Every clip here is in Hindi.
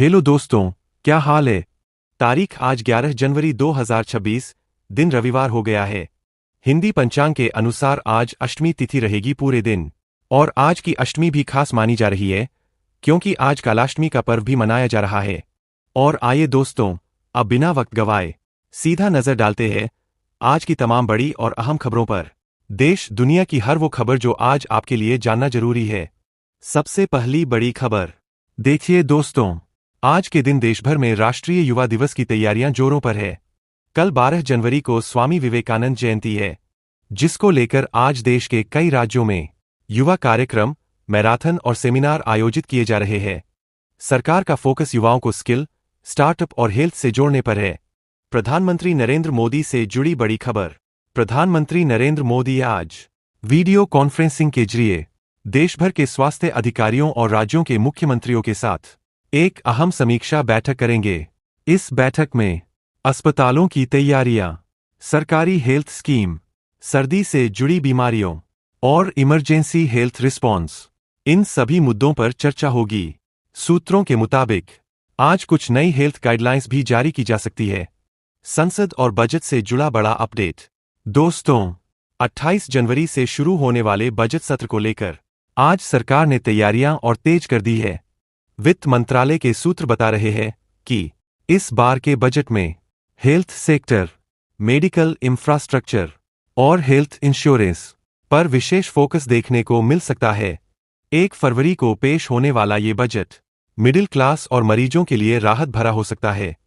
हेलो दोस्तों, क्या हाल है। तारीख आज 11 जनवरी 2026, दिन रविवार हो गया है। हिंदी पंचांग के अनुसार आज अष्टमी तिथि रहेगी पूरे दिन। और आज की अष्टमी भी खास मानी जा रही है, क्योंकि आज कालाष्टमी का पर्व भी मनाया जा रहा है। और आइए दोस्तों, अब बिना वक्त गवाए सीधा नजर डालते हैं आज की तमाम बड़ी और अहम खबरों पर। देश दुनिया की हर वो खबर जो आज आपके लिए जानना जरूरी है। सबसे पहली बड़ी खबर देखिए दोस्तों, आज के दिन देशभर में राष्ट्रीय युवा दिवस की तैयारियां जोरों पर है। कल 12 जनवरी को स्वामी विवेकानंद जयंती है, जिसको लेकर आज देश के कई राज्यों में युवा कार्यक्रम, मैराथन और सेमिनार आयोजित किए जा रहे हैं। सरकार का फोकस युवाओं को स्किल, स्टार्टअप और हेल्थ से जोड़ने पर है। प्रधानमंत्री नरेंद्र मोदी से जुड़ी बड़ी खबर। प्रधानमंत्री नरेंद्र मोदी आज वीडियो कॉन्फ्रेंसिंग के जरिए देशभर के स्वास्थ्य अधिकारियों और राज्यों के मुख्यमंत्रियों के साथ एक अहम समीक्षा बैठक करेंगे। इस बैठक में अस्पतालों की तैयारियां, सरकारी हेल्थ स्कीम, सर्दी से जुड़ी बीमारियों और इमरजेंसी हेल्थ रिस्पॉन्स, इन सभी मुद्दों पर चर्चा होगी। सूत्रों के मुताबिक आज कुछ नई हेल्थ गाइडलाइंस भी जारी की जा सकती है। संसद और बजट से जुड़ा बड़ा अपडेट। दोस्तों, 28 जनवरी से शुरू होने वाले बजट सत्र को लेकर आज सरकार ने तैयारियां और तेज कर दी है। वित्त मंत्रालय के सूत्र बता रहे हैं कि इस बार के बजट में हेल्थ सेक्टर, मेडिकल इंफ्रास्ट्रक्चर और हेल्थ इंश्योरेंस पर विशेष फोकस देखने को मिल सकता है। 1 फरवरी को पेश होने वाला ये बजट मिडिल क्लास और मरीजों के लिए राहत भरा हो सकता है।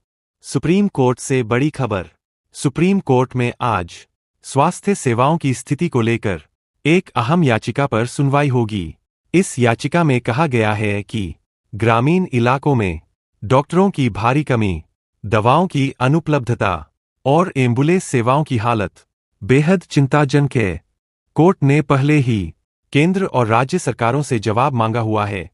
सुप्रीम कोर्ट से बड़ी खबर। सुप्रीम कोर्ट में आज स्वास्थ्य सेवाओं की स्थिति को लेकर एक अहम याचिका पर सुनवाई होगी। इस याचिका में कहा गया है कि ग्रामीण इलाकों में डॉक्टरों की भारी कमी, दवाओं की अनुपलब्धता और एम्बुलेंस सेवाओं की हालत बेहद चिंताजनक है। कोर्ट ने पहले ही केंद्र और राज्य सरकारों से जवाब मांगा हुआ है।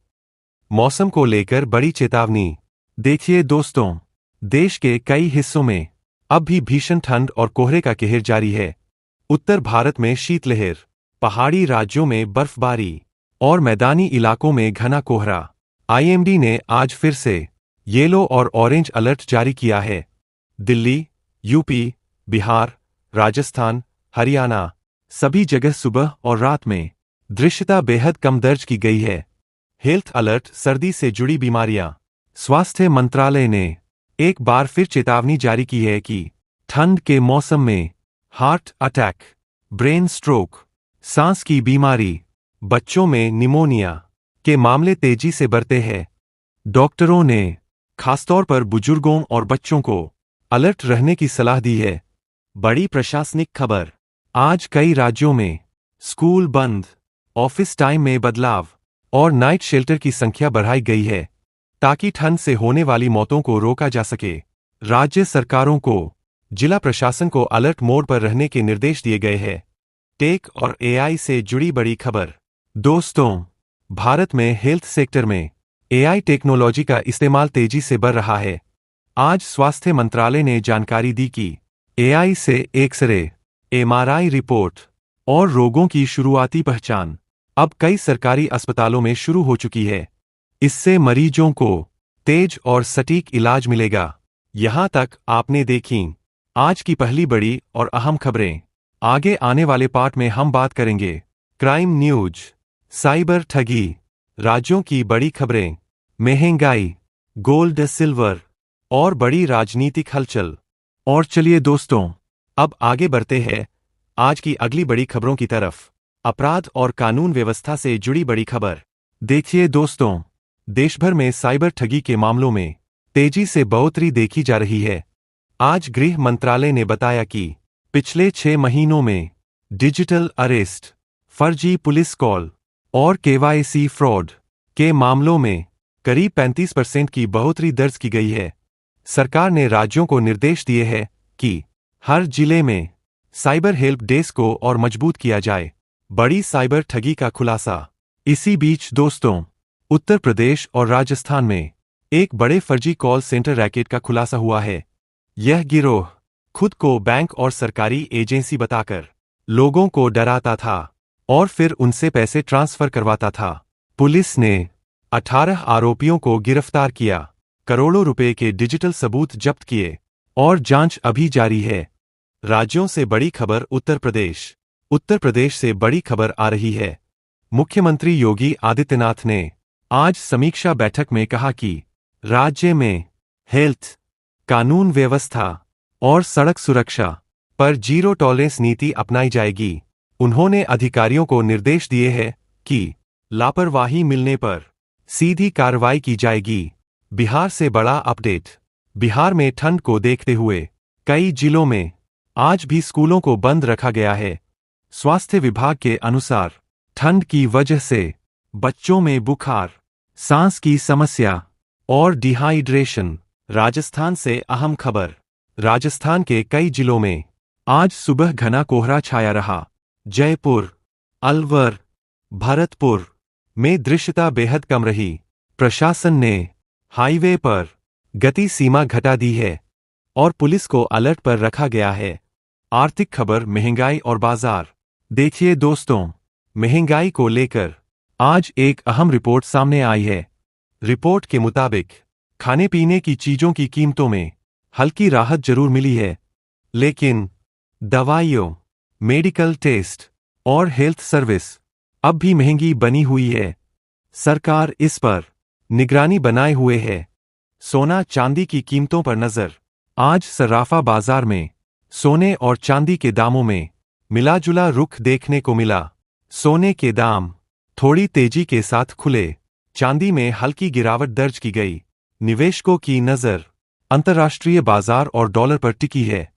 मौसम को लेकर बड़ी चेतावनी। देखिए दोस्तों, देश के कई हिस्सों में अब भी भीषण ठंड और कोहरे का कहर जारी है। उत्तर भारत में शीतलहर, पहाड़ी राज्यों में बर्फबारी और मैदानी इलाकों में घना कोहरा। आईएमडी ने आज फिर से येलो और ऑरेंज अलर्ट जारी किया है। दिल्ली, यूपी, बिहार, राजस्थान, हरियाणा सभी जगह सुबह और रात में दृश्यता बेहद कम दर्ज की गई है। हेल्थ अलर्ट, सर्दी से जुड़ी बीमारियां। स्वास्थ्य मंत्रालय ने एक बार फिर चेतावनी जारी की है कि ठंड के मौसम में हार्ट अटैक, ब्रेन स्ट्रोक, सांस की बीमारी, बच्चों में निमोनिया के मामले तेजी से बढ़ते हैं। डॉक्टरों ने खासतौर पर बुजुर्गों और बच्चों को अलर्ट रहने की सलाह दी है। बड़ी प्रशासनिक खबर। आज कई राज्यों में स्कूल बंद, ऑफिस टाइम में बदलाव और नाइट शेल्टर की संख्या बढ़ाई गई है, ताकि ठंड से होने वाली मौतों को रोका जा सके। राज्य सरकारों को जिला प्रशासन को अलर्ट मोड पर रहने के निर्देश दिए गए हैं। टेक और एआई से जुड़ी बड़ी खबर। दोस्तों, भारत में हेल्थ सेक्टर में एआई टेक्नोलॉजी का इस्तेमाल तेजी से बढ़ रहा है। आज स्वास्थ्य मंत्रालय ने जानकारी दी कि एआई से एक्स-रे, एमआरआई रिपोर्ट और रोगों की शुरुआती पहचान अब कई सरकारी अस्पतालों में शुरू हो चुकी है। इससे मरीजों को तेज और सटीक इलाज मिलेगा। यहां तक आपने देखी आज की पहली बड़ी और अहम खबरें। आगे आने वाले पार्ट में हम बात करेंगे क्राइम न्यूज, साइबर ठगी, राज्यों की बड़ी खबरें, महंगाई, गोल्ड सिल्वर और बड़ी राजनीतिक हलचल। और चलिए दोस्तों, अब आगे बढ़ते हैं आज की अगली बड़ी खबरों की तरफ। अपराध और कानून व्यवस्था से जुड़ी बड़ी खबर। देखिए दोस्तों, देशभर में साइबर ठगी के मामलों में तेजी से बढ़ोतरी देखी जा रही है। आज गृह मंत्रालय ने बताया कि पिछले 6 महीनों में डिजिटल अरेस्ट, फर्जी पुलिस कॉल और केवाईसी फ्रॉड के मामलों में करीब 35% की बढ़ोतरी दर्ज की गई है। सरकार ने राज्यों को निर्देश दिए हैं कि हर जिले में साइबर हेल्प डेस्क को और मजबूत किया जाए। बड़ी साइबर ठगी का खुलासा। इसी बीच दोस्तों, उत्तर प्रदेश और राजस्थान में एक बड़े फर्जी कॉल सेंटर रैकेट का खुलासा हुआ है। यह गिरोह खुद को बैंक और सरकारी एजेंसी बताकर लोगों को डराता था और फिर उनसे पैसे ट्रांसफर करवाता था। पुलिस ने 18 आरोपियों को गिरफ्तार किया। करोड़ों रुपए के डिजिटल सबूत जब्त किए और जांच अभी जारी है। राज्यों से बड़ी खबर उत्तर प्रदेश। उत्तर प्रदेश से बड़ी खबर आ रही है। मुख्यमंत्री योगी आदित्यनाथ ने आज समीक्षा बैठक में कहा कि राज्य में हेल्थ, कानून व्यवस्था और सड़क सुरक्षा पर जीरो टॉलरेंस नीति अपनाई जाएगी। उन्होंने अधिकारियों को निर्देश दिए हैं कि लापरवाही मिलने पर सीधी कार्रवाई की जाएगी। बिहार से बड़ा अपडेट। बिहार में ठंड को देखते हुए कई जिलों में आज भी स्कूलों को बंद रखा गया है। स्वास्थ्य विभाग के अनुसार ठंड की वजह से बच्चों में बुखार, सांस की समस्या और डिहाइड्रेशन। राजस्थान से अहम खबर। राजस्थान के कई जिलों में आज सुबह घना कोहरा छाया रहा। जयपुर, अलवर, भरतपुर में दृश्यता बेहद कम रही। प्रशासन ने हाईवे पर गति सीमा घटा दी है और पुलिस को अलर्ट पर रखा गया है। आर्थिक खबर, महंगाई और बाजार। देखिए दोस्तों, महंगाई को लेकर आज एक अहम रिपोर्ट सामने आई है। रिपोर्ट के मुताबिक खाने पीने की चीजों की कीमतों में हल्की राहत जरूर मिली है, लेकिन दवाइयों, मेडिकल टेस्ट और हेल्थ सर्विस अब भी महंगी बनी हुई है। सरकार इस पर निगरानी बनाए हुए है। सोना चांदी की कीमतों पर नजर। आज सराफा बाजार में सोने और चांदी के दामों में मिलाजुला रुख देखने को मिला। सोने के दाम थोड़ी तेजी के साथ खुले। चांदी में हल्की गिरावट दर्ज की गई। निवेशकों की नजर अंतर्राष्ट्रीय बाजार और डॉलर पर टिकी है।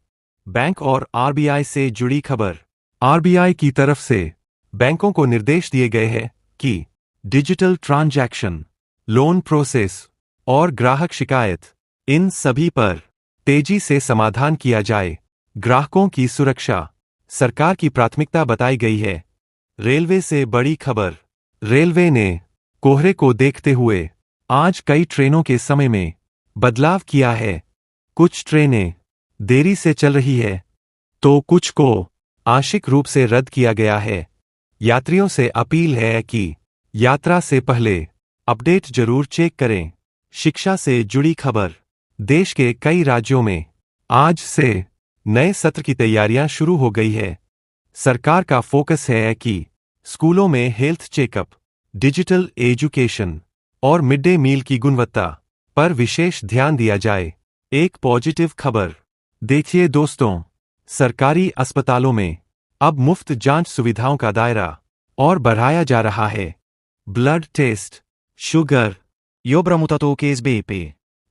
बैंक और आरबीआई से जुड़ी खबर। आरबीआई की तरफ से बैंकों को निर्देश दिए गए हैं कि डिजिटल ट्रांजैक्शन, लोन प्रोसेस और ग्राहक शिकायत, इन सभी पर तेजी से समाधान किया जाए। ग्राहकों की सुरक्षा सरकार की प्राथमिकता बताई गई है। रेलवे से बड़ी खबर। रेलवे ने कोहरे को देखते हुए आज कई ट्रेनों के समय में बदलाव किया है। कुछ ट्रेनें देरी से चल रही है तो कुछ को आंशिक रूप से रद्द किया गया है। यात्रियों से अपील है कि यात्रा से पहले अपडेट जरूर चेक करें। शिक्षा से जुड़ी खबर। देश के कई राज्यों में आज से नए सत्र की तैयारियां शुरू हो गई है। सरकार का फोकस है कि स्कूलों में हेल्थ चेकअप, डिजिटल एजुकेशन और मिड डे मील की गुणवत्ता पर विशेष ध्यान दिया जाए। एक पॉजिटिव खबर। देखिए दोस्तों, सरकारी अस्पतालों में अब मुफ्त जांच सुविधाओं का दायरा और बढ़ाया जा रहा है। Blood test, sugar, Jobbra case BP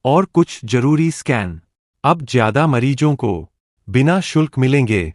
और कुछ जरूरी स्कैन अब ज्यादा मरीजों को बिना शुल्क मिलेंगे।